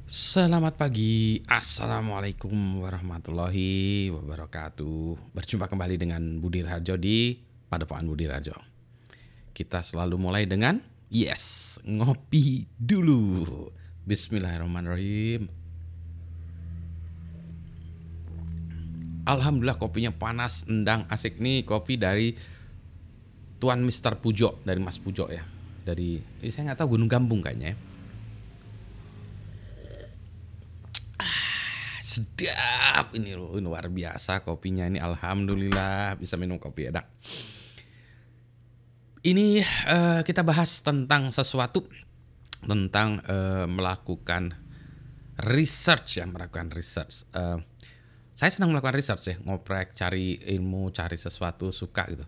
Selamat pagi, Assalamualaikum warahmatullahi wabarakatuh. Berjumpa kembali dengan Budi Harjo di Padepokan Budi Harjo. Kita selalu mulai dengan ngopi dulu. Bismillahirrahmanirrahim. Alhamdulillah kopinya panas, endang, asik nih. Kopi dari Tuan Mister Pujo, dari Mas Pujo ya. Saya nggak tahu Gunung Gambung kayaknya ya. Sedap ini loh, luar biasa kopinya ini, alhamdulillah bisa minum kopi enak. Ini kita bahas tentang sesuatu, tentang melakukan research ya, saya senang melakukan research ya, ngoprek, cari ilmu, cari sesuatu, suka gitu.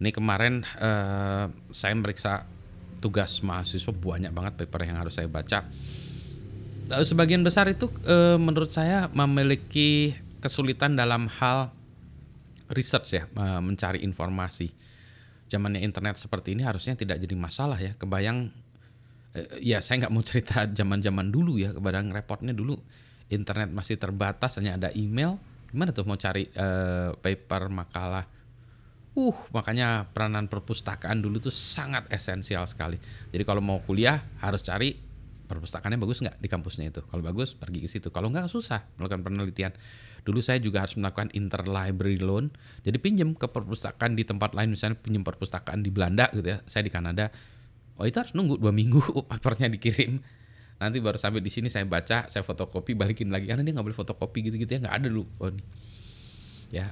Ini kemarin saya meriksa tugas mahasiswa, banyak banget paper yang harus saya baca. Sebagian besar itu menurut saya memiliki kesulitan dalam hal research ya, mencari informasi. Zamannya internet seperti ini harusnya tidak jadi masalah ya. Kebayang ya, saya nggak mau cerita zaman-zaman dulu ya, kebayang repotnya dulu internet masih terbatas, hanya ada email. Gimana tuh mau cari paper, makalah? Makanya peranan perpustakaan dulu tuh sangat esensial sekali. Jadi kalau mau kuliah harus cari perpustakaannya bagus nggak di kampusnya itu. Kalau bagus pergi ke situ. Kalau nggak susah melakukan penelitian. Dulu saya juga harus melakukan interlibrary loan. Jadi pinjam ke perpustakaan di tempat lain, misalnya pinjam perpustakaan di Belanda gitu ya. Saya di Kanada. Itu harus nunggu 2 minggu papernya dikirim. Nanti baru sampai di sini saya baca, saya fotokopi, balikin lagi karena dia nggak boleh fotokopi gitu-gitu ya, nggak ada dulu. Ya,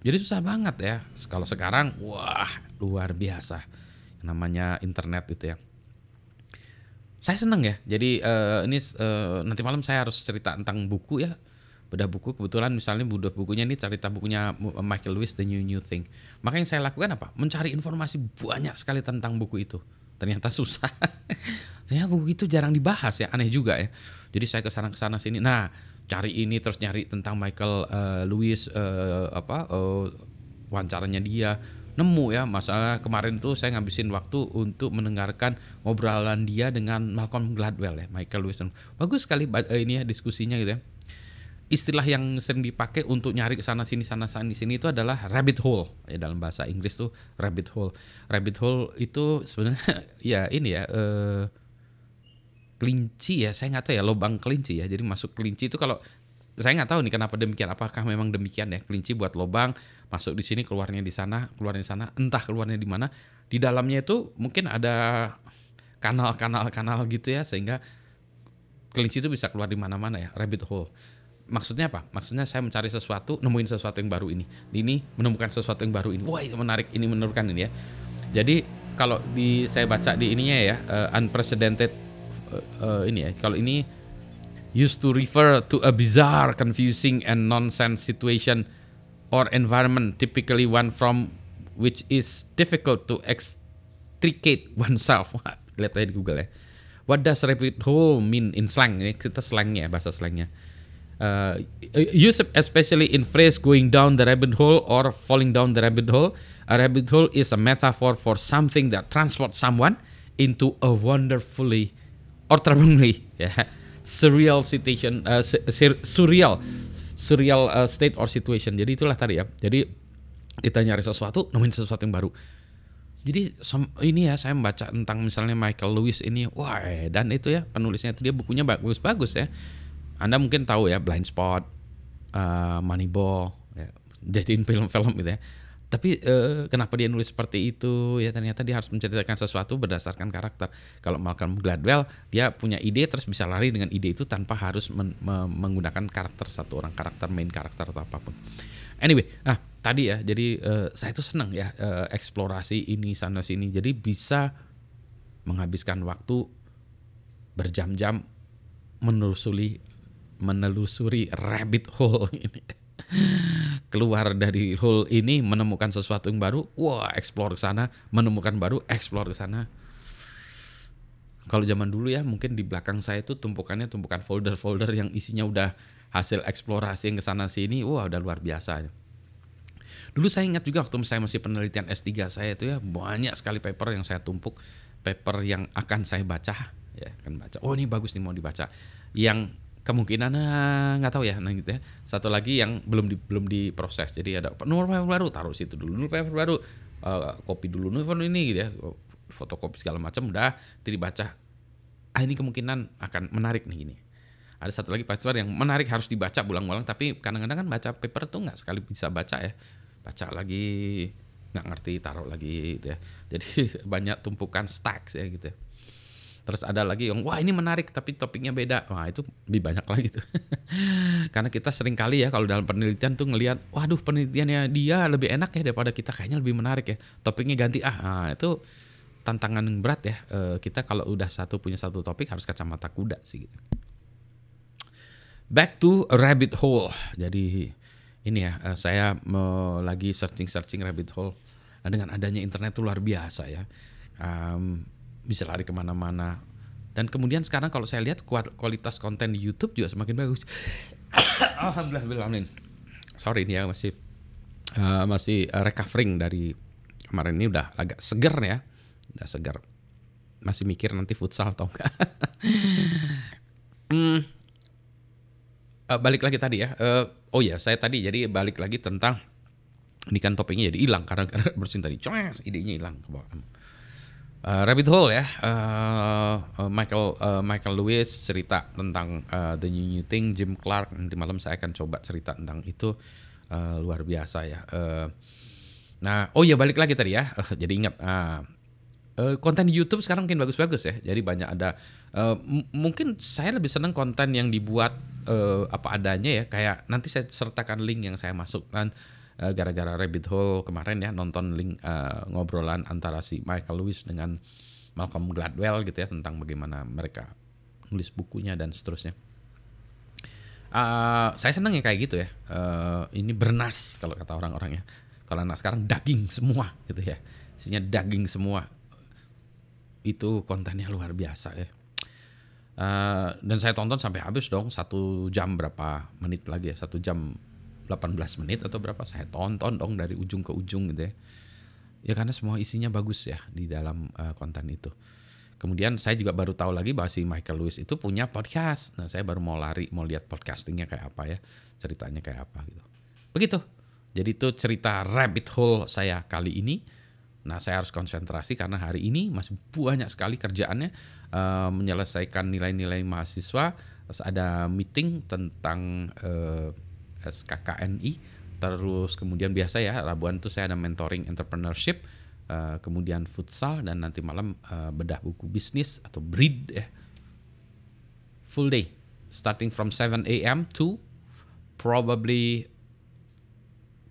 jadi susah banget ya. Kalau sekarang wah luar biasa. Namanya internet itu ya. Saya seneng ya. Jadi ini nanti malam saya harus cerita tentang buku ya. Bedah buku, kebetulan misalnya bedah bukunya ini cerita bukunya Michael Lewis, The New Thing. Maka yang saya lakukan apa? Mencari informasi banyak sekali tentang buku itu. Ternyata susah. Ternyata buku itu jarang dibahas ya, aneh juga ya. Jadi saya kesana sini. Nah, cari ini terus nyari tentang Michael Lewis, wawancaranya dia. Nemu ya, masalah kemarin tuh saya ngabisin waktu untuk mendengarkan ngobrolan dia dengan Malcolm Gladwell ya, Michael Lewis. Bagus sekali ini ya diskusinya gitu ya. Istilah yang sering dipakai untuk nyari sana sini itu adalah rabbit hole ya, dalam bahasa Inggris tuh rabbit hole. Rabbit hole itu sebenarnya ya ini ya kelinci ya, saya nggak tahu ya, lubang kelinci ya. Jadi masuk kelinci itu, kalau saya nggak tahu nih kenapa demikian, apakah memang demikian ya, kelinci buat lubang, masuk di sini, keluarnya di sana, entah keluarnya di mana. Di dalamnya itu mungkin ada kanal gitu ya, sehingga kelinci itu bisa keluar di mana-mana ya, rabbit hole. Maksudnya apa? Maksudnya saya mencari sesuatu, nemuin sesuatu yang baru ini menemukan sesuatu yang baru ini. Wah, itu menarik, ini menurutkan ini ya. Jadi kalau saya baca di ininya ya, unprecedented ini ya, kalau ini used to refer to a bizarre, confusing, and nonsense situation or environment, typically one from which is difficult to extricate oneself. Lihat aja di Google ya. What does rabbit hole mean in slang? Ini kita slangnya, bahasa slangnya. Use especially in phrase going down the rabbit hole or falling down the rabbit hole. A rabbit hole is a metaphor for something that transports someone into a wonderfully or troublingly surreal situation, surreal state or situation. Jadi itulah tadi ya. Jadi kita nyari sesuatu, nemuin sesuatu yang baru. Jadi ini ya, saya membaca tentang misalnya Michael Lewis ini, wah, dan itu ya penulisnya itu, dia bukunya bagus-bagus ya. Anda mungkin tahu ya, Blind Spot, Moneyball, ya, jadiin film-film gitu ya. Tapi kenapa dia nulis seperti itu ya, ternyata dia harus menceritakan sesuatu berdasarkan karakter. Kalau Malcolm Gladwell, dia punya ide terus bisa lari dengan ide itu tanpa harus menggunakan karakter satu orang, main karakter atau apapun. Anyway, tadi ya, jadi saya tuh senang ya eksplorasi ini sana sini, jadi bisa menghabiskan waktu berjam-jam menelusuri rabbit hole ini. Keluar dari hole ini, menemukan sesuatu yang baru, wah, explore ke sana, menemukan baru, explore ke sana. Kalau zaman dulu ya, mungkin di belakang saya itu tumpukan folder-folder yang isinya udah hasil eksplorasi yang ke sana sini, wah, udah luar biasa. Dulu saya ingat juga waktu saya masih penelitian S3 saya itu ya, banyak sekali paper yang saya tumpuk, paper yang akan saya baca. ya kan baca. Oh ini bagus nih mau dibaca. Yang kemungkinan nggak tahu ya, nah gitu ya. Satu lagi yang belum diproses. Jadi ada paper baru taruh situ dulu, paper baru, copy dulu ini gitu ya, fotokopi segala macam udah, jadi dibaca. Ini kemungkinan akan menarik nih gini. Ada satu lagi paper yang menarik harus dibaca berulang-ulang, tapi kadang-kadang kan baca paper tuh nggak sekali bisa baca ya. Baca lagi nggak ngerti, taruh lagi gitu ya. Jadi banyak tumpukan stacks ya gitu ya. Terus ada lagi yang wah ini menarik tapi topiknya beda. Wah itu lebih banyak lagi tuh. Karena kita sering kali ya kalau dalam penelitian tuh ngelihat, waduh penelitiannya dia lebih enak ya daripada kita, kayaknya lebih menarik ya. Topiknya ganti Nah itu tantangan yang berat ya. Kita kalau udah punya satu topik harus kacamata kuda sih gitu. Back to rabbit hole. Jadi ini ya, saya lagi searching rabbit hole. Nah, dengan adanya internet itu luar biasa ya. Bisa lari kemana-mana. Dan kemudian sekarang kalau saya lihat kualitas konten di YouTube juga semakin bagus. Alhamdulillah. Sorry ini ya masih recovering dari kemarin, ini udah agak seger ya. Udah seger. Masih mikir nanti futsal atau enggak. Balik lagi tadi ya. Saya tadi jadi balik lagi tentang ini kan topiknya jadi hilang karena bersin tadi. Idenya hilang ke bawah. Rabbit hole ya. Michael Lewis cerita tentang The New Thing, Jim Clark. Nanti malam saya akan coba cerita tentang itu. Luar biasa ya. Balik lagi tadi ya. Jadi ingat. Konten di YouTube sekarang makin bagus-bagus ya. Jadi banyak ada. Mungkin saya lebih senang konten yang dibuat apa adanya ya. Kayak nanti saya sertakan link yang saya masukkan gara-gara rabbit hole kemarin ya, nonton link ngobrolan antara si Michael Lewis dengan Malcolm Gladwell gitu ya, tentang bagaimana mereka nulis bukunya dan seterusnya. Saya senang yang kayak gitu ya. Ini bernas kalau kata orang-orang ya. Kalau anak sekarang daging semua gitu ya. Isinya daging semua. Itu kontennya luar biasa ya. Dan saya tonton sampai habis dong, 1 jam berapa menit lagi ya, 1 jam 18 menit atau berapa, saya tonton dong dari ujung ke ujung gitu ya. Ya karena semua isinya bagus ya di dalam konten itu. Kemudian saya juga baru tahu lagi bahwa si Michael Lewis itu punya podcast. Nah saya baru mau lihat podcastingnya kayak apa ya, ceritanya kayak apa gitu. Begitu. Jadi itu cerita rabbit hole saya kali ini. Nah saya harus konsentrasi karena hari ini masih banyak sekali kerjaannya, menyelesaikan nilai-nilai mahasiswa. Terus ada meeting tentang SKKNI. Terus kemudian biasa ya Rabuan itu saya ada mentoring entrepreneurship, kemudian futsal, dan nanti malam bedah buku bisnis atau BREAD ya. Full day starting from 7 a.m. to probably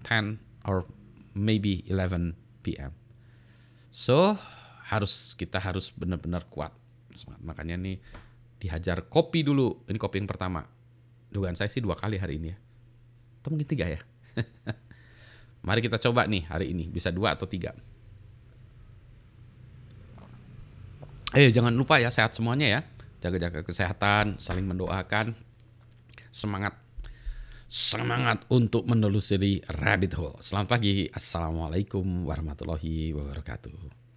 10 or maybe 11 p.m. So kita harus benar-benar kuat. Makanya nih dihajar kopi dulu. Ini kopi yang pertama. Dugaan saya sih 2 kali hari ini ya. Atau mungkin 3 ya. Mari kita coba nih hari ini. Bisa 2 atau 3. Jangan lupa ya, sehat semuanya ya. Jaga-jaga kesehatan, saling mendoakan. Semangat untuk menelusuri rabbit hole. Selamat pagi. Assalamualaikum warahmatullahi wabarakatuh.